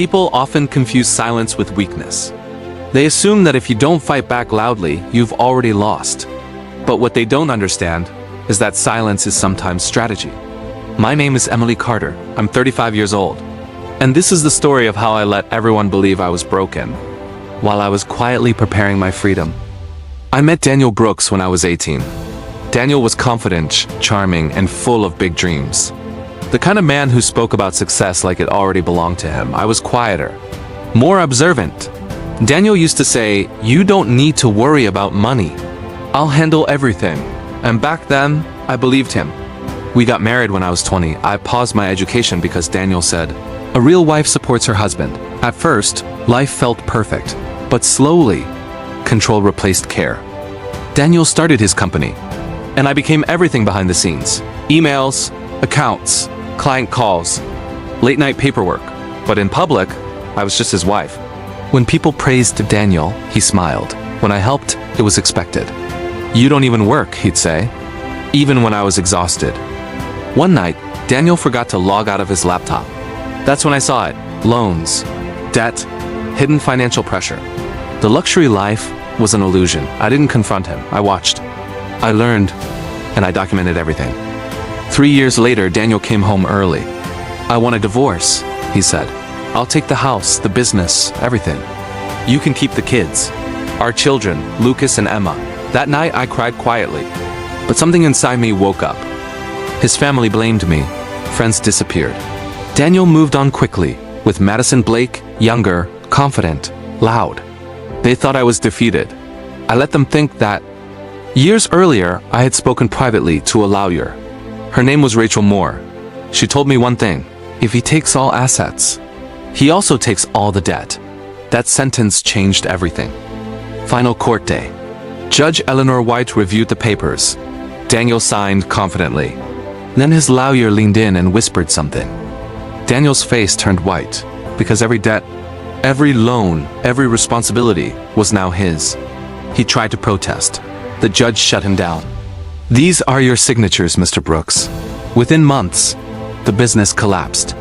People often confuse silence with weakness. They assume that if you don't fight back loudly, you've already lost. But what they don't understand is that silence is sometimes strategy. My name is Emily Carter. I'm 35 years old. And this is the story of how I let everyone believe I was broken, while I was quietly preparing my freedom. I met Daniel Brooks when I was 18. Daniel was confident, charming, and full of big dreams. The kind of man who spoke about success like it already belonged to him. I was quieter, more observant. Daniel used to say, "You don't need to worry about money. I'll handle everything." And back then, I believed him. We got married when I was 20. I paused my education because Daniel said, "A real wife supports her husband." At first, life felt perfect, but slowly, control replaced care. Daniel started his company, and I became everything behind the scenes. Emails, accounts, client calls, late-night paperwork. But in public, I was just his wife. When people praised Daniel, he smiled. When I helped, it was expected. "You don't even work," he'd say, even when I was exhausted. One night, Daniel forgot to log out of his laptop. That's when I saw it. Loans, debt, hidden financial pressure. The luxury life was an illusion. I didn't confront him. I watched. I learned, and I documented everything. 3 years later, Daniel came home early. "I want a divorce," he said. "I'll take the house, the business, everything. You can keep the kids. Our children, Lucas and Emma." That night, I cried quietly. But something inside me woke up. His family blamed me. Friends disappeared. Daniel moved on quickly, with Madison Blake, younger, confident, loud. They thought I was defeated. I let them think that. Years earlier, I had spoken privately to a lawyer. Her name was Rachel Moore. She told me one thing: if he takes all assets, he also takes all the debt. That sentence changed everything. Final court day. Judge Eleanor White reviewed the papers. Daniel signed confidently. Then his lawyer leaned in and whispered something. Daniel's face turned white, because every debt, every loan, every responsibility was now his. He tried to protest. The judge shut him down. "These are your signatures, Mr. Brooks." Within months, the business collapsed.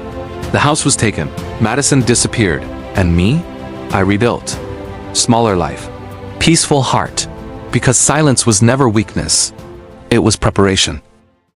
The house was taken, Madison disappeared, and me? I rebuilt. Smaller life, peaceful heart, because silence was never weakness. It was preparation.